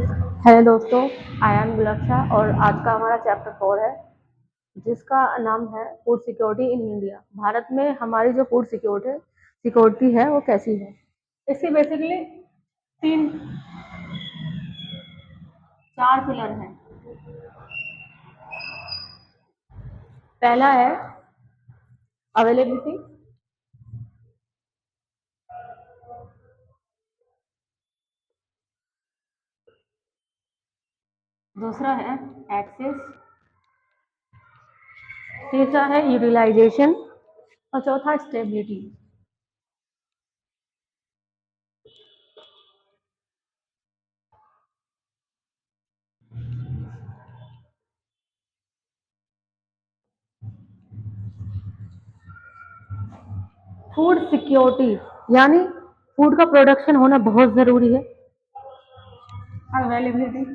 Hello दोस्तों, I am गुलक्षा और आज का हमारा चैप्टर 4 है जिसका नाम है food security in India. Bharat में हमारी जो फूड सिक्योरिटी है वो कैसी है। इसके बेसिकली तीन चार पिलर हैं। पहला है अवेलेबिलिटी, दूसरा है एक्सेस, तीसरा है यूटिलाइजेशन और चौथा स्टेबिलिटी। फूड सिक्योरिटी यानी फूड का प्रोडक्शन होना बहुत ज़रूरी है। अवेलेबिलिटी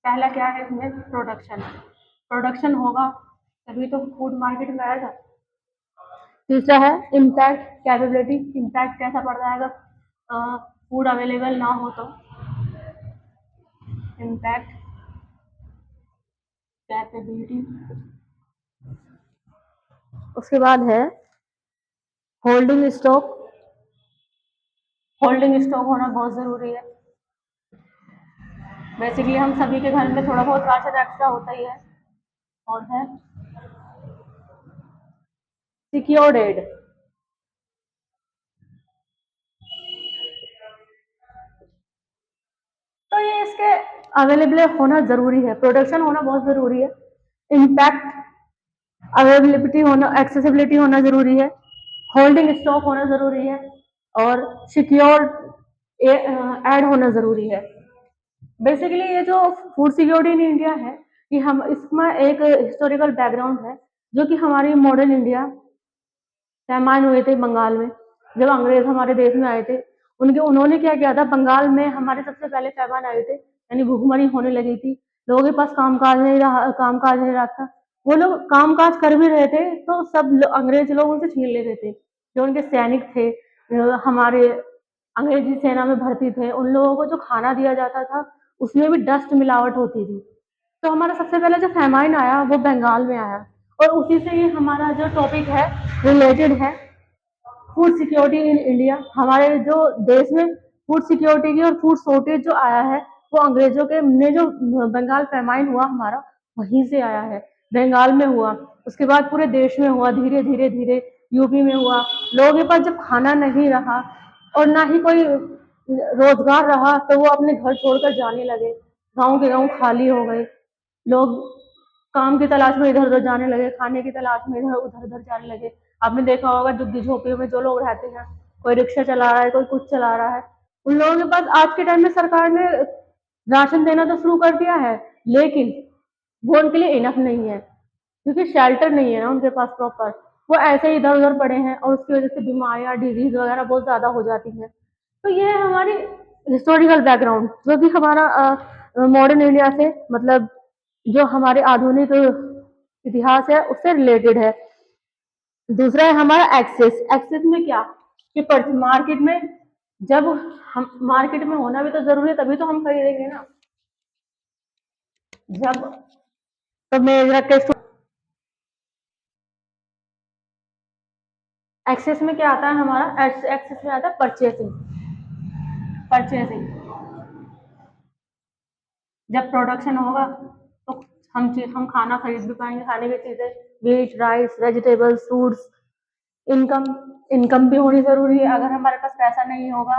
पहला क्या है, इसमें प्रोडक्शन होगा तभी तो फूड मार्केट में आएगा। तीसरा है इम्पैक्ट कैपेबिलिटी, इम्पैक्ट कैसा पड़ जाएगा फूड अवेलेबल ना हो तो। Impact capability. उसके बाद है होल्डिंग स्टॉक, होल्डिंग स्टॉक होना बहुत ज़रूरी है। बेसिकली हम सभी के घर में थोड़ा बहुत राशन एक्स्ट्रा होता ही है। और है सिक्योर्ड एड, तो ये इसके अवेलेबल होना ज़रूरी है, प्रोडक्शन होना बहुत ज़रूरी है, इम्पैक्ट अवेलेबिलिटी होना, एक्सेसिबिलिटी होना ज़रूरी है, होल्डिंग स्टॉक होना ज़रूरी है और सिक्योर ऐड होना ज़रूरी है। बेसिकली ये जो फूड सिक्योरिटी इन इंडिया है, कि हम इसमें एक हिस्टोरिकल बैकग्राउंड है जो कि हमारी मॉडर्न इंडिया पैमान हुए थे बंगाल में। जब अंग्रेज हमारे देश में आए थे, उन्होंने क्या किया था, बंगाल में हमारे सबसे पहले पैमान आए थे, यानी भूखमरी होने लगी थी, लोगों के पास काम काज नहीं रहा था। वो लोग काम काज कर भी रहे थे तो अंग्रेज लोग उनसे छीन ले रहे थे। जो उनके सैनिक थे, हमारे अंग्रेजी सेना में भर्ती थे, उन लोगों को जो खाना दिया जाता था उसमें भी डस्ट मिलावट होती थी। तो हमारा सबसे पहले जो फैमाइन आया वो बंगाल में आया और उसी से ही हमारा जो टॉपिक है रिलेटेड है फूड सिक्योरिटी इन इंडिया। हमारे जो देश में फूड सिक्योरिटी की और फूड शॉर्टेज जो आया है वो अंग्रेजों के ने जो बंगाल फैमाइन हुआ हमारा वहीं से आया है। बंगाल में हुआ, उसके बाद पूरे देश में हुआ, धीरे धीरे धीरे यूपी में हुआ। लोगों के पास जब खाना नहीं रहा और ना ही कोई रोजगार रहा तो वो अपने घर छोड़कर जाने लगे, गांव के गांव खाली हो गए। लोग काम की तलाश में इधर उधर जाने लगे, खाने की तलाश में इधर उधर उधर जाने लगे। आपने देखा होगा झुग्गी झोपड़ियों में जो लोग रहते हैं, कोई रिक्शा चला रहा है, कोई कुछ चला रहा है, उन लोगों के पास आज के टाइम में सरकार ने राशन देना तो शुरू कर दिया है, लेकिन वो उनके लिए इनफ नहीं है क्योंकि शेल्टर नहीं है ना उनके पास प्रॉपर। वो ऐसे ही इधर उधर पड़े हैं और उसकी वजह से बीमारियां डिजीज वगैरह बहुत ज्यादा हो जाती हैं। तो ये है हमारी हिस्टोरिकल बैकग्राउंड जो कि हमारा मॉडर्न इंडिया से मतलब जो हमारे आधुनिक इतिहास है उससे रिलेटेड है। दूसरा है हमारा एक्सेस। एक्सेस में क्या कि मार्केट में जब हम मार्केट में होना भी तो जरूरी है तभी तो हम खरीदेंगे ना। जब तो मेरा एक्सेस में क्या आता है, हमारा एक्सेस में आता है परचेसिंग। परचेसिंग जब प्रोडक्शन होगा तो हम खाना खरीद भी पाएंगे, खाने की चीजें, meat rice vegetables fruits. Income income भी होनी जरूरी है। अगर हमारे पास पैसा नहीं होगा,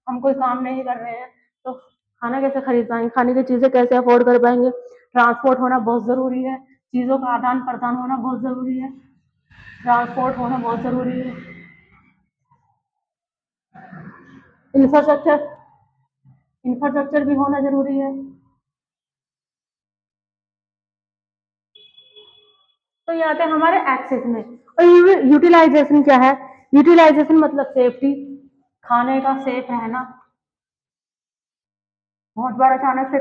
हम कोई काम नहीं कर रहे हैं तो खाना कैसे खरीद पाएंगे, खाने की चीजें कैसे अफोर्ड कर पाएंगे। ट्रांसपोर्ट होना बहुत जरूरी है, चीजों का आदान प्रदान होना बहुत जरूरी है, ट्रांसपोर्ट होना बहुत जरूरी है। इंफ्रास्ट्रक्चर इंफ्रास्ट्रक्चर भी होना जरूरी है। तो ये आते हैं हमारे एक्सेस में। और यूटिलाइजेशन क्या है, यूटिलाइजेशन मतलब सेफ्टी, खाने का सेफ रहना। बहुत बार अचानक से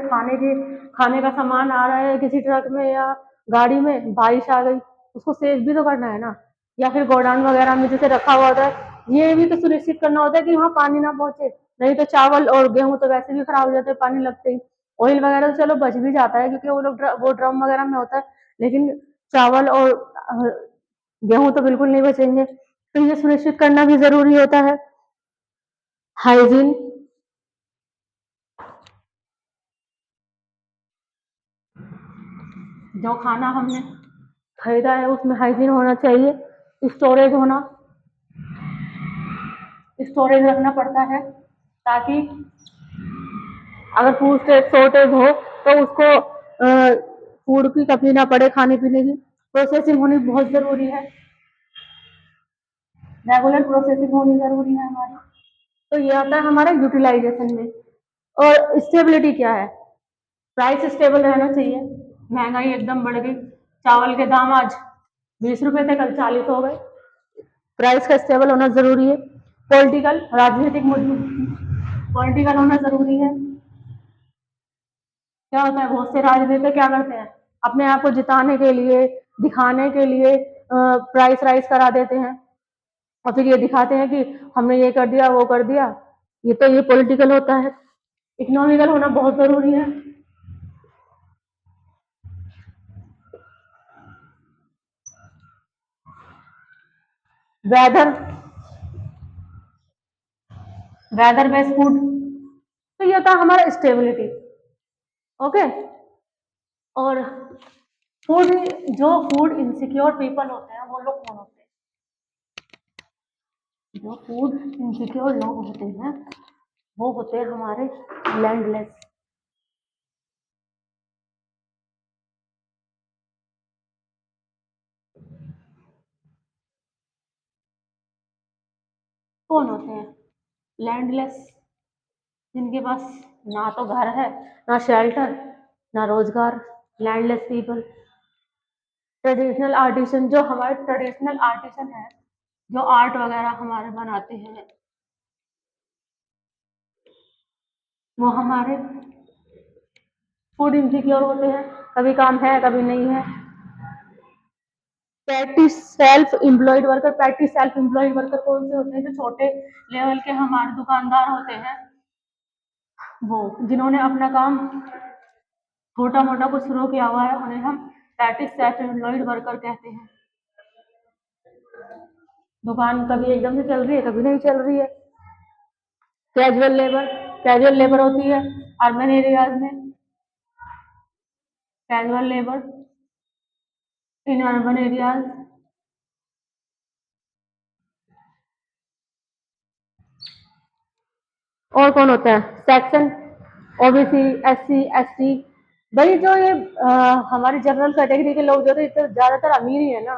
खाने का सामान आ रहा है किसी ट्रक में या गाड़ी में, बारिश आ गई, उसको सेफ भी तो करना है ना। या फिर गोडाउन वगैरह में जैसे रखा हुआ होता है, ये भी तो सुनिश्चित करना होता है कि वहाँ पानी ना पहुंचे, नहीं तो चावल और गेहूं तो वैसे भी खराब हो जाते हैं पानी लगते ही। ऑयल वगैरह तो चलो बच भी जाता है क्योंकि वो लोग वो ड्रम वगैरह में होता है, लेकिन चावल और गेहूं तो बिल्कुल नहीं बचेंगे। तो ये सुनिश्चित करना भी जरूरी होता है। हाइजीन, जो खाना हमने खरीदा है उसमें हाइजीन होना चाहिए। स्टोरेज होना, स्टोरेज रखना पड़ता है ताकि अगर फूड शॉर्टेज हो तो उसको फूड की कमी ना पड़े, खाने पीने की प्रोसेसिंग होनी बहुत जरूरी है, रेगुलर प्रोसेसिंग होनी जरूरी है हमारी। तो ये आता है हमारा यूटिलाइजेशन में। और स्टेबिलिटी क्या है, प्राइस स्टेबल रहना चाहिए। महंगाई एकदम बढ़ गई, चावल के दाम आज 20 रुपए थे, कल 40 हो गए। प्राइस का स्टेबल होना जरूरी है। पॉलिटिकल, राजनीतिक मुद्दे पॉलिटिकल होना जरूरी है। क्या होता है, बहुत से राजनीतिक क्या करते हैं, अपने आप को जिताने के लिए, दिखाने के लिए प्राइस राइज करा देते हैं और फिर ये दिखाते हैं कि हमने ये कर दिया वो कर दिया। ये पॉलिटिकल होता है। इकोनॉमिकल होना बहुत जरूरी है। वेदर, वेदर बेस्ड फूड, तो ये था हमारा स्टेबिलिटी। ओके। और फूड, जो फूड इनसिक्योर पीपल होते हैं वो लोग कौन होते हैं, जो फूड इनसिक्योर लोग होते हैं वो होते हैं हमारे लैंडलेस। कौन होते हैं, लैंडलेस, जिनके पास ना तो घर है, ना शेल्टर, ना रोजगार, लैंडलेस पीपल। ट्रेडिशनल आर्टिसन, जो हमारे ट्रेडिशनल आर्टिसन है, जो आर्ट वगैरह हमारे बनाते हैं, वो हमारे फूड इनसिक्योर होते हैं, कभी काम है कभी नहीं है। Practice self employed worker, practice self employed worker कौन से होते हैं, जो छोटे लेवल के हमारे दुकानदार होते हैं, वो जिन्होंने अपना काम छोटा मोटा कुछ शुरू किया हुआ है, उन्हें हम प्रैक्टिस सेल्फ एम्प्लॉयड वर्कर कहते हैं। दुकान कभी एकदम से चल रही है, कभी नहीं चल रही है। कैजुअल लेबर, कैजुअल लेबर होती है अर्बन एरियाज में, casual labour in urban areas. और कौन होता है, सेक्शन ओबीसी, एससी, एसटी। भाई जो ये हमारी जनरल कैटेगरी के लोग जो थे, इतने ज्यादातर अमीर ही है ना।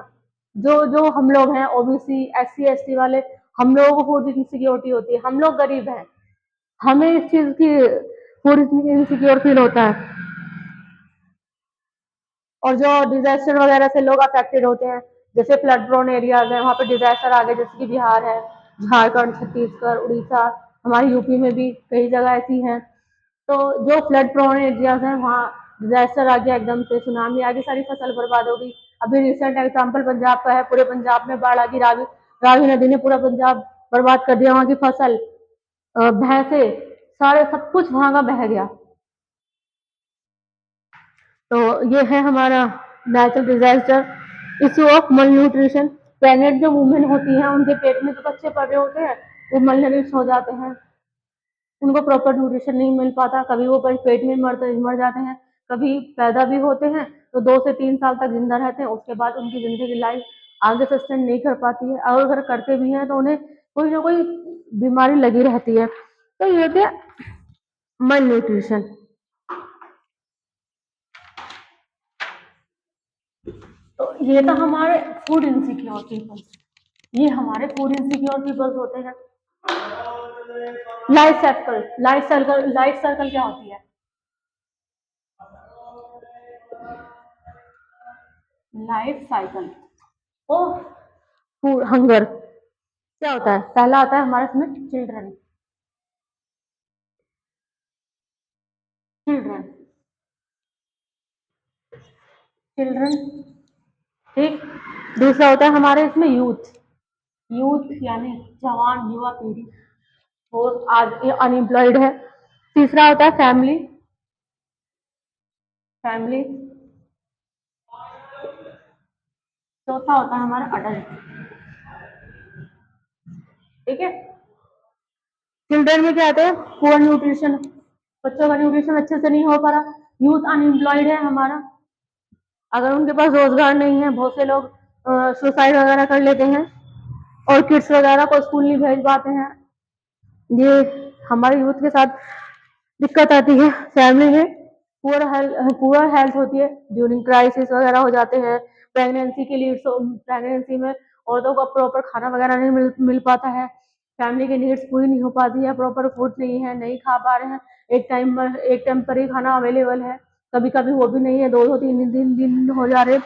जो जो हम लोग हैं ओबीसी, एससी, एसटी वाले, हम लोगों को फूड इनसिक्योरिटी होती है, हम लोग गरीब हैं, हमें इस चीज की फूड इनसिक्योर फील होता है। और जो डिजास्टर वगैरह से लोग अफेक्टेड होते हैं, जैसे फ्लड प्रोन एरियाज है, वहाँ पे डिजास्टर आ गए, जैसे कि बिहार है, झारखंड, छत्तीसगढ़, उड़ीसा, हमारी यूपी में भी कई जगह ऐसी हैं। तो जो फ्लड प्रोन एरियाज हैं वहाँ डिजास्टर आ गया, एकदम से सुनामी आ गई, सारी फसल बर्बाद हो गई। अभी रिसेंट एग्जाम्पल पंजाब का है, पूरे पंजाब में बाढ़ आ गई, रावी रावी नदी ने पूरा पंजाब बर्बाद कर दिया, वहाँ की फसल, भैंसे, सारे सब कुछ वहाँ का बह गया। तो ये है हमारा नेचुरल डिजास्टर। इश्यू ऑफ मल न्यूट्रिशन, प्रेगनेंट जो वुमेन होती हैं उनके पेट में जो बच्चे पड़ रहे होते हैं वो मल हो जाते हैं, उनको प्रॉपर न्यूट्रिशन नहीं मिल पाता, कभी वो पेट में मर जाते हैं, कभी पैदा भी होते हैं तो 2 से 3 साल तक जिंदा रहते हैं, उसके बाद उनकी जिंदगी लाइफ आगे सस्टेन नहीं कर पाती है, और अगर करते भी हैं तो उन्हें कोई ना कोई बीमारी लगी रहती है। तो ये थे मल न्यूट्रिशन। तो ये तो हमारे फूड इनसिक्योर पीपल्स, ये हमारे फूड इनसिक्योर पीपल्स होते हैं। Life circle, life circle, life circle क्या होती है, लाइफ साइकिल ओ फूड हंगर क्या होता है, पहला आता है हमारे इसमें चिल्ड्रन, चिल्ड्रन, चिल्ड्रन, ठीक। दूसरा होता है हमारे इसमें यूथ, यूथ यानी जवान युवा पीढ़ी, और आज अनएम्प्लॉयड है। तीसरा होता है फैमिली, फैमिली, चौथा होता है हमारा अडल्ट। ठीक है, चिल्ड्रन में क्या आते हैं, पुअर न्यूट्रिशन, बच्चों का न्यूट्रिशन अच्छे से नहीं हो पा रहा। यूथ अनएम्प्लॉयड है हमारा, अगर उनके पास रोजगार नहीं है, बहुत से लोग सुसाइड वगैरह कर लेते हैं और किड्स वगैरह को स्कूल नहीं भेज पाते हैं। ये हमारे यूथ के साथ दिक्कत आती है। फैमिली में पुअर हेल्थ होती है, ड्यूरिंग क्राइसिस वगैरह हो जाते हैं। प्रेगनेंसी के लिए, प्रेगनेंसी में औरतों को प्रॉपर खाना वगैरह नहीं मिल पाता है। फैमिली की नीड्स पूरी नहीं हो पाती है, प्रॉपर फूड नहीं है, नहीं खा पा रहे हैं। एक टाइम पर ही खाना अवेलेबल है, कभी कभी वो भी नहीं है, 2-3 दिन हो जा रहे।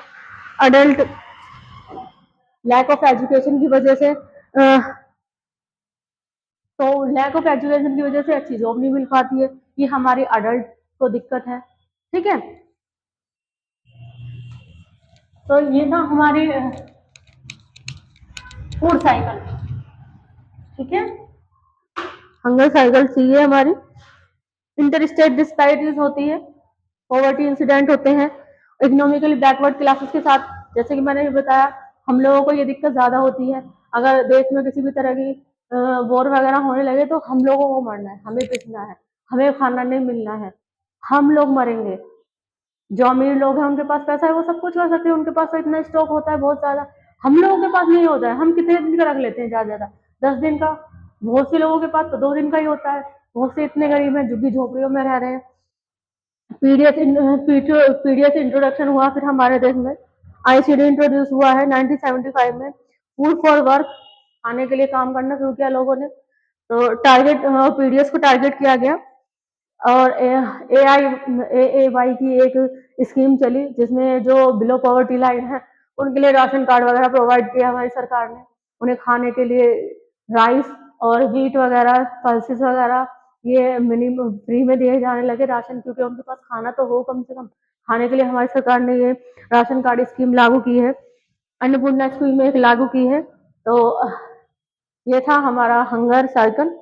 अडल्ट, लैक ऑफ एजुकेशन की वजह से तो लैक ऑफ एजुकेशन की वजह से अच्छी जॉब नहीं मिल पाती है, ये हमारी अडल्ट को दिक्कत है। ठीक है, तो ये था हमारी फूड साइकिल। ठीक है, हंगर साइकिल चाहिए हमारी। इंटर स्टेट डिस्पैरिटीज होती है, पॉवर्टी इंसिडेंट होते हैं, इकोनॉमिकली बैकवर्ड क्लासेस के साथ। जैसे कि मैंने बताया, हम लोगों को ये दिक्कत ज्यादा होती है, अगर देश में किसी भी तरह की वॉर वगैरह होने लगे तो हम लोगों को मरना है, हमें पिसना है, हमें खाना नहीं मिलना है, हम लोग मरेंगे। जो अमीर लोग हैं उनके पास पैसा है, वो सब कुछ कर सकते हैं, उनके पास तो इतना स्टॉक होता है बहुत ज्यादा। हम लोगों के पास नहीं होता है, हम कितने दिन का रख लेते हैं, ज्यादा ज्यादा 10 दिन का। बहुत से लोगों के पास तो 2 दिन का ही होता है। बहुत से इतने गरीब हैं, झुग्गी झोपड़ियों में रह रहे हैं। पीडीएस इंट्रोडक्शन हुआ फिर हमारे देश में, आईसीडी इंट्रोड्यूस हुआ है 1975 में। फूड फॉर वर्क, खाने के लिए काम करना शुरू किया लोगों ने। तो टारगेट, पीडीएस को टारगेट किया गया। और ए वाई की एक स्कीम चली, जिसमें जो बिलो पॉवर्टी लाइन है उनके लिए राशन कार्ड वगैरह प्रोवाइड किया हमारी सरकार ने। उन्हें खाने के लिए राइस और व्हीट वगैरह, पल्सेस वगैरह, ये मिनिमम फ्री में दिए जाने लगे राशन, क्योंकि उनके पास खाना तो हो कम से कम। खाने के लिए हमारी सरकार ने ये राशन कार्ड स्कीम लागू की है, अन्नपूर्णा स्कीम में एक लागू की है। तो ये था हमारा हंगर साइकिल।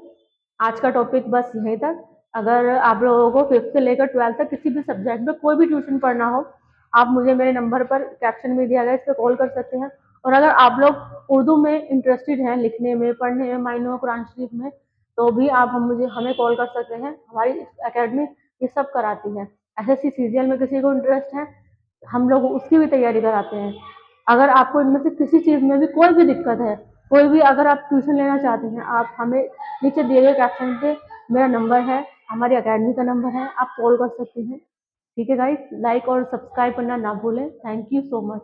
आज का टॉपिक बस यहीं तक। अगर आप लोगों को 5th से लेकर 12th तक किसी भी सब्जेक्ट में कोई भी ट्यूशन पढ़ना हो, आप मुझे मेरे नंबर पर, कैप्शन में दिया गया, इस पर कॉल कर सकते हैं। और अगर आप लोग उर्दू में इंटरेस्टेड हैं, लिखने में, पढ़ने में, मायनों में, कुरान शरीफ में, तो भी आप हमें कॉल कर सकते हैं। हमारी एकेडमी ये सब कराती है। एसएससी सीजीएल में किसी को इंटरेस्ट है, हम लोग उसकी भी तैयारी कराते हैं। अगर आपको इनमें से किसी चीज़ में भी कोई भी दिक्कत है, कोई भी, अगर आप ट्यूशन लेना चाहते हैं, आप हमें नीचे दिए गए कैप्शन पे मेरा नंबर है, हमारी अकेडमी का नंबर है, आप कॉल कर सकते हैं। ठीक है गाइस, लाइक और सब्सक्राइब करना ना भूलें। Thank you so much.